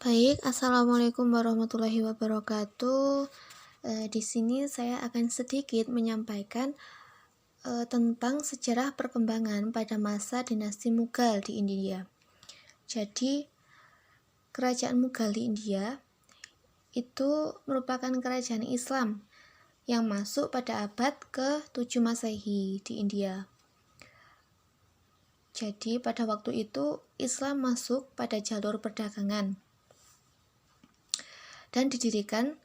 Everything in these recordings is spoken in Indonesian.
Baik, assalamualaikum warahmatullahi wabarakatuh. Di sini saya akan sedikit menyampaikan tentang sejarah perkembangan pada masa dinasti Mughal di India. Jadi, kerajaan Mughal di India itu merupakan kerajaan Islam yang masuk pada abad ke-7 Masehi di India. Jadi, pada waktu itu Islam masuk pada jalur perdagangan dan didirikan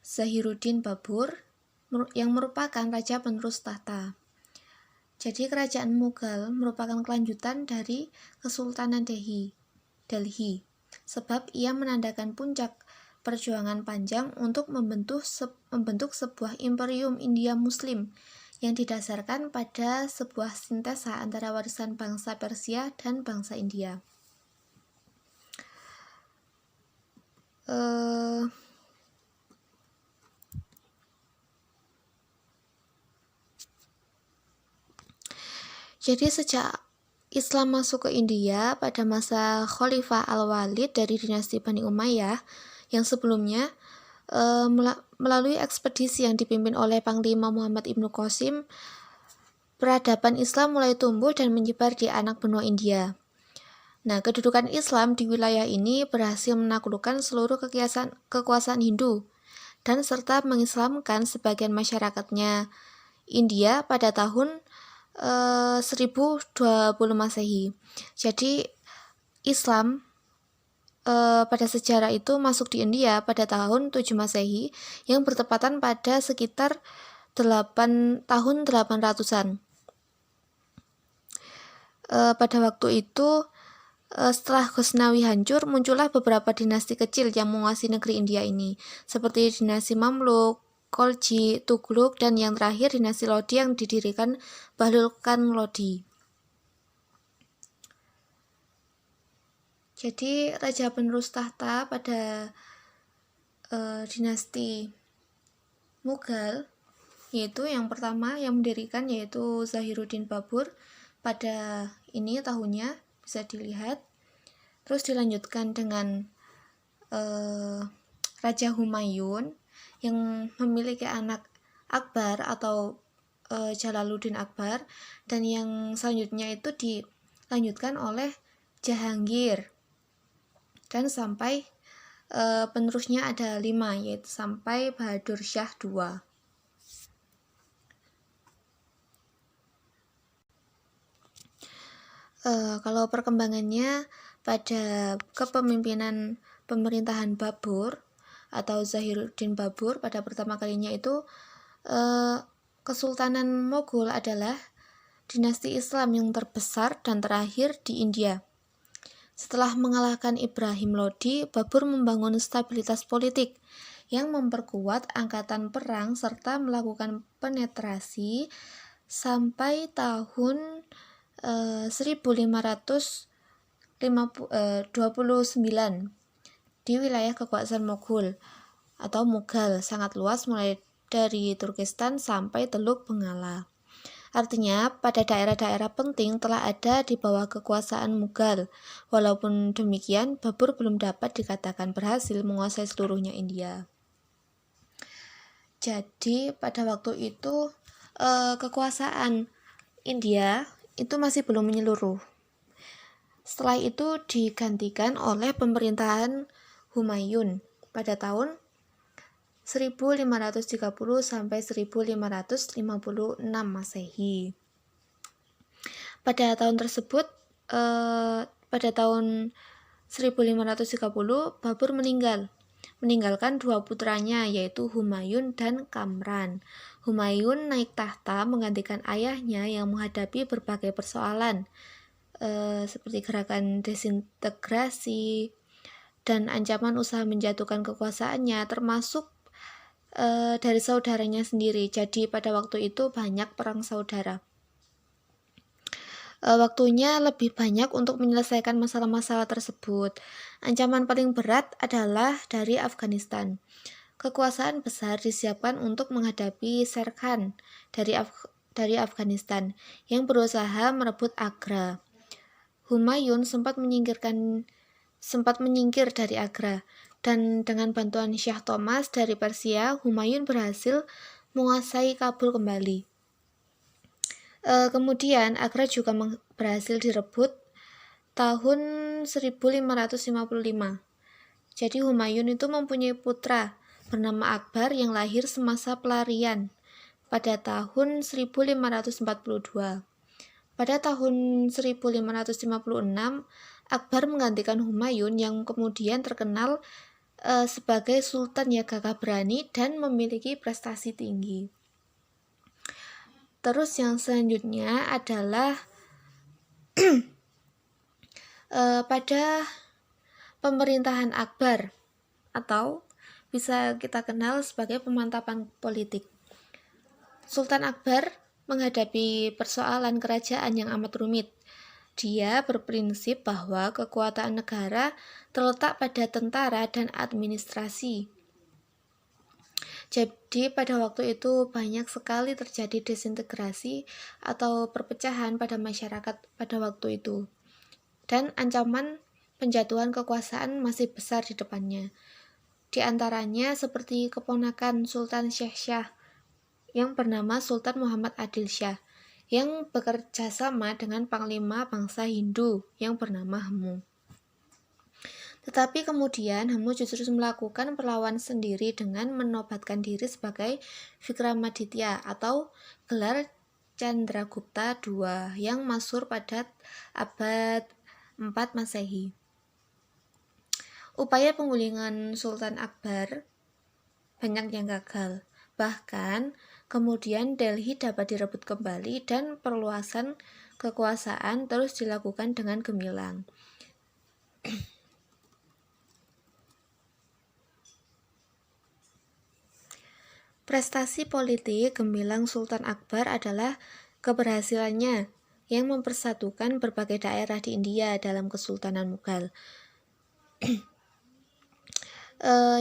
Zahiruddin Babur yang merupakan raja penerus tahta. Jadi kerajaan Mughal merupakan kelanjutan dari Kesultanan Delhi, sebab ia menandakan puncak perjuangan panjang untuk membentuk sebuah imperium India Muslim yang didasarkan pada sebuah sintesa antara warisan bangsa Persia dan bangsa India. Jadi sejak Islam masuk ke India pada masa Khalifah Al-Walid dari dinasti Bani Umayyah yang sebelumnya melalui ekspedisi yang dipimpin oleh Panglima Muhammad Ibnu Qasim, peradaban Islam mulai tumbuh dan menyebar di anak benua India. Nah, kedudukan Islam di wilayah ini berhasil menaklukkan seluruh kekuasaan Hindu dan serta mengislamkan sebagian masyarakatnya India pada tahun 1020 Masehi. Jadi Islam pada sejarah itu masuk di India pada tahun 7 Masehi yang bertepatan pada sekitar 8 tahun 800-an. Pada waktu itu setelah Ghaznawi hancur, muncullah beberapa dinasti kecil yang menguasai negeri India ini, seperti dinasti Mamluk, Kholji, Tughluk, dan yang terakhir dinasti Lodi yang didirikan Bahlul Khan Lodi. Jadi raja penerus tahta pada dinasti Mughal yaitu yang pertama yang mendirikan yaitu Zahiruddin Babur. Pada ini tahunnya bisa dilihat. Terus dilanjutkan dengan Raja Humayun yang memiliki anak Akbar atau Jalaluddin Akbar, dan yang selanjutnya itu dilanjutkan oleh Jahangir, dan sampai penerusnya ada 5, yaitu sampai Bahadur Shah II. Kalau perkembangannya pada kepemimpinan pemerintahan Babur atau Zahiruddin Babur pada pertama kalinya itu Kesultanan Moghul adalah dinasti Islam yang terbesar dan terakhir di India. Setelah mengalahkan Ibrahim Lodi, Babur membangun stabilitas politik yang memperkuat angkatan perang serta melakukan penetrasi sampai tahun 1529 di wilayah kekuasaan Moghul atau Mughal sangat luas, mulai dari Turkistan sampai Teluk Bengala. Artinya pada daerah-daerah penting telah ada di bawah kekuasaan Mughal. Walaupun demikian, Babur belum dapat dikatakan berhasil menguasai seluruhnya India. Jadi pada waktu itu kekuasaan India itu masih belum menyeluruh. Setelah itu digantikan oleh pemerintahan Humayun pada tahun 1530 sampai 1556 Masehi. Pada tahun tersebut, pada tahun 1530 Babur meninggalkan 2 putranya, yaitu Humayun dan Kamran. Humayun naik tahta menggantikan ayahnya yang menghadapi berbagai persoalan seperti gerakan desintegrasi dan ancaman usaha menjatuhkan kekuasaannya, termasuk dari saudaranya sendiri. Jadi pada waktu itu banyak perang saudara. Waktunya lebih banyak untuk menyelesaikan masalah-masalah tersebut. Ancaman paling berat adalah dari Afghanistan. Kekuasaan besar disiapkan untuk menghadapi Sher Khan dari Afghanistan yang berusaha merebut Agra. Humayun sempat menyingkirkan sempat menyingkir dari Agra, dan dengan bantuan Syah Thomas dari Persia, Humayun berhasil menguasai Kabul kembali. Kemudian Agra juga berhasil direbut tahun 1555. Jadi Humayun itu mempunyai putra bernama Akbar yang lahir semasa pelarian pada tahun 1542. Pada tahun 1556, Akbar menggantikan Humayun yang kemudian terkenal sebagai Sultan yang gagah berani dan memiliki prestasi tinggi. Terus yang selanjutnya adalah pada pemerintahan Akbar, atau bisa kita kenal sebagai pemantapan politik. Sultan Akbar menghadapi persoalan kerajaan yang amat rumit. Dia berprinsip bahwa kekuatan negara terletak pada tentara dan administrasi. Jadi pada waktu itu banyak sekali terjadi desintegrasi atau perpecahan pada masyarakat pada waktu itu. Dan ancaman penjatuhan kekuasaan masih besar di depannya. Di antaranya seperti keponakan Sultan Syekh Shah yang bernama Sultan Muhammad Adil Shah yang bekerja sama dengan Panglima bangsa Hindu yang bernama Hemu. Tetapi kemudian Hemu justru melakukan perlawanan sendiri dengan menobatkan diri sebagai Vikramaditya atau gelar Chandragupta II yang masyhur pada abad 4 Masehi. Upaya penggulingan Sultan Akbar banyak yang gagal. Bahkan kemudian Delhi dapat direbut kembali dan perluasan kekuasaan terus dilakukan dengan gemilang. Prestasi politik gemilang Sultan Akbar adalah keberhasilannya yang mempersatukan berbagai daerah di India dalam Kesultanan Mughal.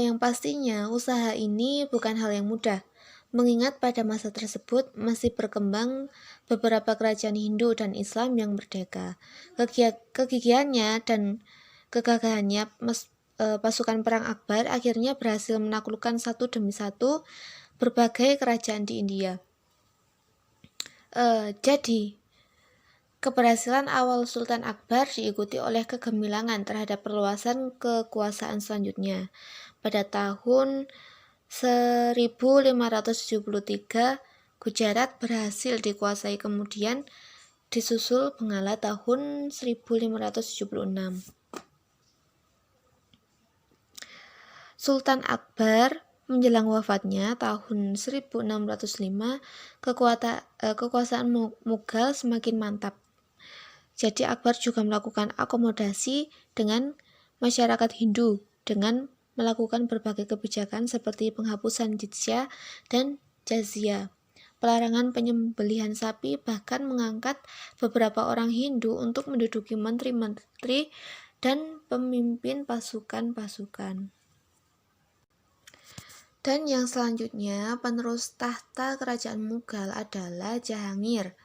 Yang pastinya usaha ini bukan hal yang mudah, mengingat pada masa tersebut masih berkembang beberapa kerajaan Hindu dan Islam yang merdeka. Kegigihannya dan kegagahannya pasukan perang Akbar akhirnya berhasil menaklukkan satu demi satu berbagai kerajaan di India. Jadi keberhasilan awal Sultan Akbar diikuti oleh kegemilangan terhadap perluasan kekuasaan selanjutnya. Pada tahun 1573, Gujarat berhasil dikuasai, kemudian disusul Bengala tahun 1576. Sultan Akbar menjelang wafatnya tahun 1605, kekuasaan Mughal semakin mantap. Jadi Akbar juga melakukan akomodasi dengan masyarakat Hindu dengan melakukan berbagai kebijakan seperti penghapusan jizya dan jazyah, pelarangan penyembelihan sapi, bahkan mengangkat beberapa orang Hindu untuk menduduki menteri-menteri dan pemimpin pasukan-pasukan. Dan yang selanjutnya, penerus tahta kerajaan Mughal adalah Jahangir.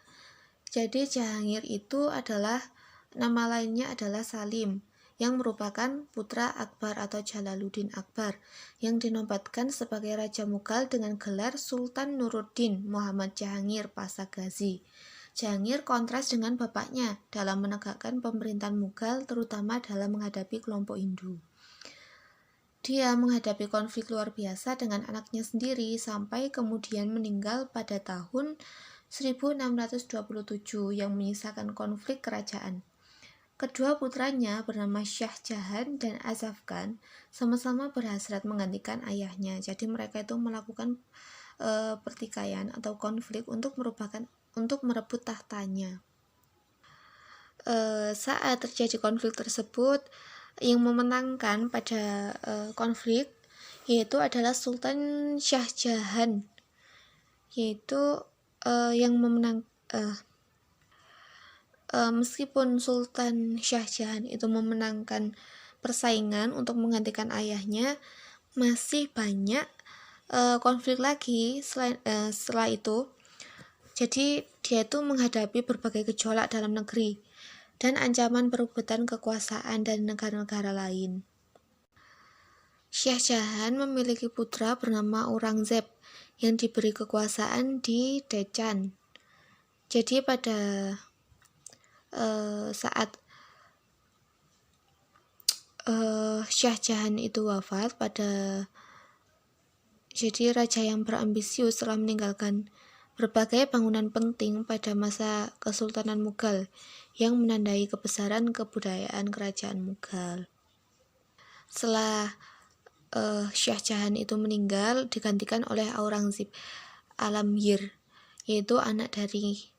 Jadi Jahangir itu adalah, nama lainnya adalah Salim, yang merupakan putra Akbar atau Jalaluddin Akbar, yang dinobatkan sebagai Raja Mughal dengan gelar Sultan Nuruddin Muhammad Jahangir Pasha Ghazi. Jahangir kontras dengan bapaknya dalam menegakkan pemerintahan Mughal, terutama dalam menghadapi kelompok Hindu. Dia menghadapi konflik luar biasa dengan anaknya sendiri sampai kemudian meninggal pada tahun 1627 yang menyisakan konflik kerajaan. Kedua putranya bernama Shah Jahan dan Azaf Khan sama-sama berhasrat menggantikan ayahnya. Jadi mereka itu melakukan pertikaian atau konflik untuk merebut tahtanya. Saat terjadi konflik tersebut, yang memenangkan pada konflik yaitu adalah Sultan Shah Jahan, yaitu yang meskipun Sultan Shah Jahan itu memenangkan persaingan untuk menggantikan ayahnya, masih banyak konflik lagi setelah itu. Jadi dia itu menghadapi berbagai gejolak dalam negeri, dan ancaman perebutan kekuasaan dari negara-negara lain. Syah Jahan memiliki putra bernama Aurangzeb yang diberi kekuasaan di Deccan. Jadi pada saat Syah Jahan itu wafat, jadi raja yang berambisius telah meninggalkan berbagai bangunan penting pada masa Kesultanan Mughal yang menandai kebesaran kebudayaan kerajaan Mughal. Setelah Syah Jahan itu meninggal, digantikan oleh Aurangzeb Alamgir, yaitu anak dari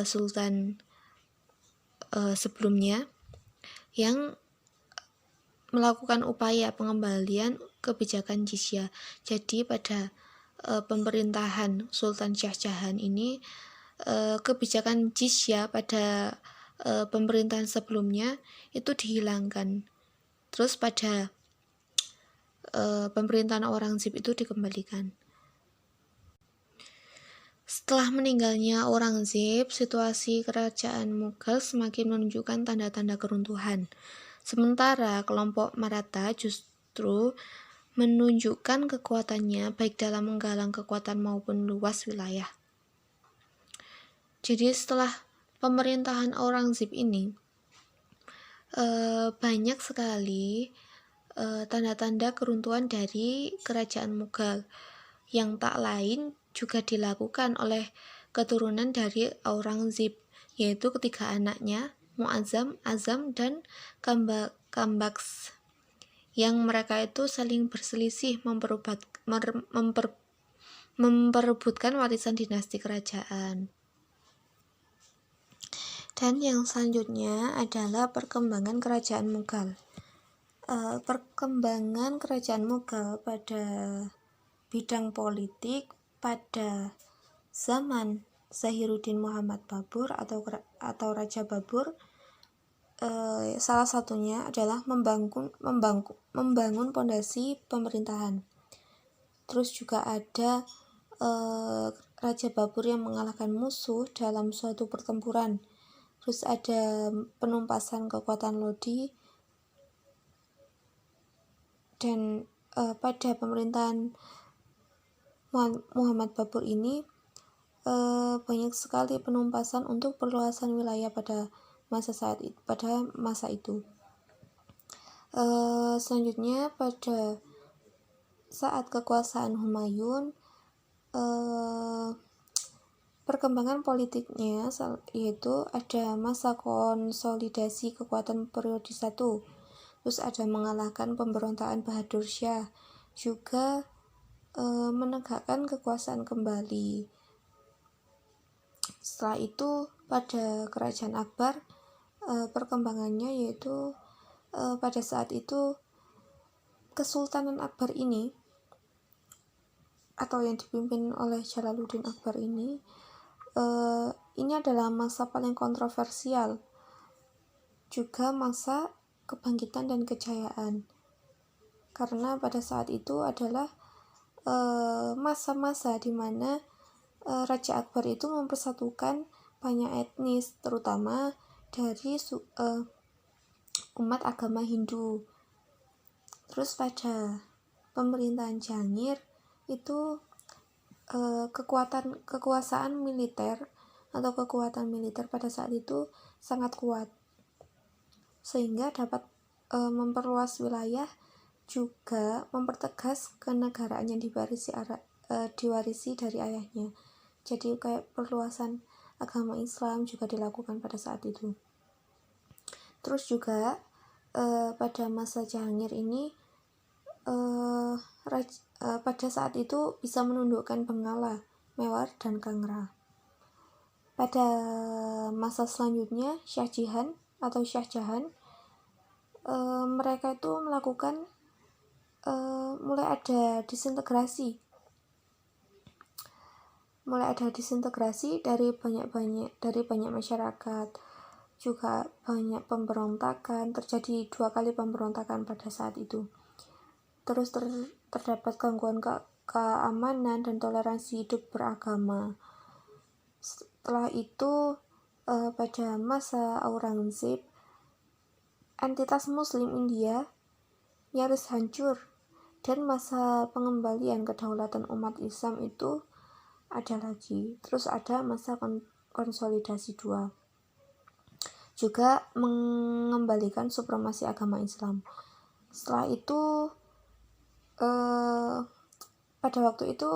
Sultan sebelumnya, yang melakukan upaya pengembalian kebijakan jizya. Jadi pada pemerintahan Sultan Syah Jahan ini, kebijakan jizya pada pemerintahan sebelumnya itu dihilangkan. Terus pada pemerintahan Aurangzeb itu dikembalikan. Setelah meninggalnya Aurangzeb, situasi kerajaan Mughal semakin menunjukkan tanda-tanda keruntuhan. Sementara kelompok Maratha justru menunjukkan kekuatannya baik dalam menggalang kekuatan maupun luas wilayah. Jadi setelah pemerintahan Aurangzeb ini, banyak sekali tanda-tanda keruntuhan dari kerajaan Mughal yang tak lain juga dilakukan oleh keturunan dari Aurangzeb, yaitu ketiga anaknya, Muazzam, Azam, dan Kambakhsh, yang mereka itu saling berselisih memperebutkan warisan dinasti kerajaan. Dan yang selanjutnya adalah perkembangan kerajaan Mughal. Perkembangan kerajaan Mughal pada bidang politik pada zaman Zahiruddin Muhammad Babur atau Raja Babur, salah satunya adalah membangun pondasi pemerintahan. Terus juga ada Raja Babur yang mengalahkan musuh dalam suatu pertempuran. Terus ada penumpasan kekuatan Lodi, dan pada pemerintahan Muhammad Babur ini banyak sekali penumpasan untuk perluasan wilayah pada masa itu. Selanjutnya pada saat kekuasaan Humayun, perkembangan politiknya yaitu ada masa konsolidasi kekuatan periode 1, terus ada mengalahkan pemberontakan Bahadur Shah, juga menegakkan kekuasaan kembali. Setelah itu pada kerajaan Akbar, perkembangannya yaitu pada saat itu Kesultanan Akbar ini, atau yang dipimpin oleh Jalaluddin Akbar ini adalah masa paling kontroversial, juga masa kebangkitan dan kejayaan, karena pada saat itu adalah masa-masa di mana Raja Akbar itu mempersatukan banyak etnis, terutama dari umat agama Hindu. Terus pada pemerintahan Jahangir itu kekuasaan militer pada saat itu sangat kuat, sehingga dapat memperluas wilayah, juga mempertegas kenegaraan yang diwarisi dari ayahnya. Jadi kayak perluasan agama Islam juga dilakukan pada saat itu. Terus juga pada masa Jahangir ini pada saat itu bisa menundukkan Bengala, Mewar, dan Kangra. Pada masa selanjutnya Syah Jahan, mereka itu melakukan mulai ada disintegrasi dari banyak masyarakat, juga banyak pemberontakan. Terjadi 2 kali pemberontakan pada saat itu. Terus terdapat gangguan keamanan dan toleransi hidup beragama. Setelah itu pada masa Aurangzeb, entitas Muslim India nyaris hancur, dan masa pengembalian kedaulatan umat Islam itu ada lagi. Terus ada masa konsolidasi dua, juga mengembalikan supremasi agama Islam. Setelah itu pada waktu itu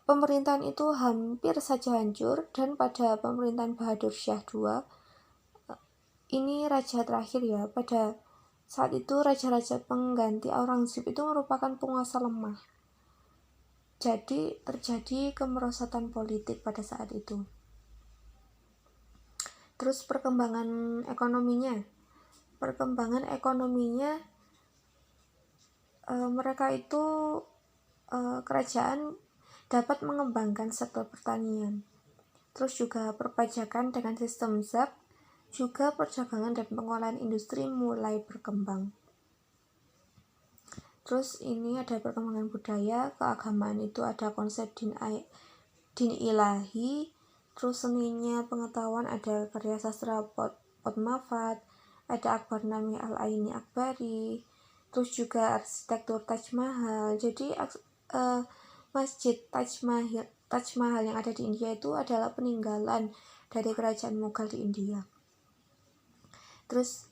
pemerintahan itu hampir saja hancur, dan pada pemerintahan Bahadur Shah II, ini raja terakhir ya, pada saat itu raja-raja pengganti Aurangzeb itu merupakan penguasa lemah. Jadi terjadi kemerosotan politik pada saat itu. Terus perkembangan ekonominya mereka itu kerajaan dapat mengembangkan sektor pertanian, terus juga perpajakan dengan sistem zakat, juga perdagangan dan pengolahan industri mulai berkembang. Terus ini ada perkembangan budaya, keagamaan itu ada konsep din ilahi, terus seninya pengetahuan ada karya sastra Padmafat, ada Akbarnami Al-Aini Akbari, terus juga arsitektur Taj Mahal. Jadi masjid Taj Mahal yang ada di India itu adalah peninggalan dari kerajaan Mughal di India. Terus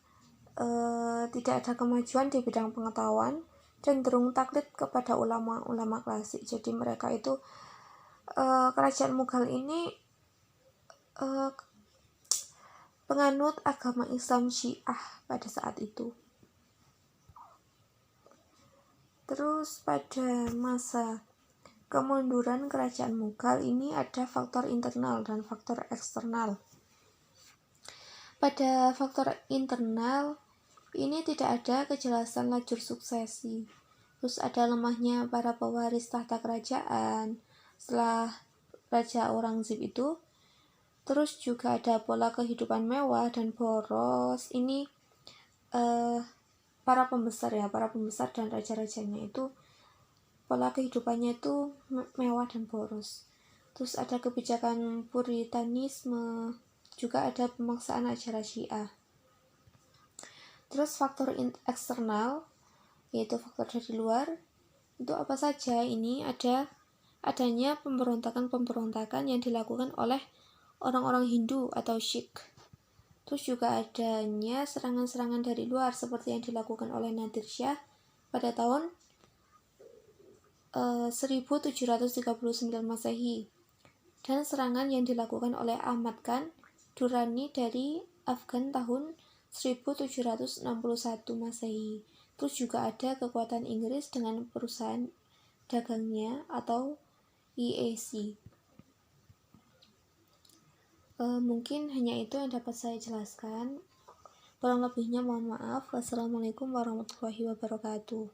tidak ada kemajuan di bidang pengetahuan, cenderung taklid kepada ulama-ulama klasik. Jadi mereka itu kerajaan Mughal ini penganut agama Islam Syiah pada saat itu. Terus pada masa kemunduran kerajaan Mughal ini ada faktor internal dan faktor eksternal. Pada faktor internal ini tidak ada kejelasan lajur suksesi. Terus ada lemahnya para pewaris tahta kerajaan setelah Raja Aurangzeb itu. Terus juga ada pola kehidupan mewah dan boros. Ini para pembesar dan raja-rajanya itu pola kehidupannya itu mewah dan boros. Terus ada kebijakan puritanisme, juga ada pemaksaan ajaran Syiah. Terus faktor eksternal, yaitu faktor dari luar, itu apa saja? Ini adanya pemberontakan yang dilakukan oleh orang-orang Hindu atau Sikh. Terus juga adanya serangan-serangan dari luar seperti yang dilakukan oleh Nadir Shah pada tahun 1739 Masehi, dan serangan yang dilakukan oleh Ahmad Khan Durrani dari Afghan tahun 1761 Masehi. Terus juga ada kekuatan Inggris dengan perusahaan dagangnya atau EAC. Mungkin hanya itu yang dapat saya jelaskan. Kurang lebihnya mohon maaf. Wassalamualaikum warahmatullahi wabarakatuh.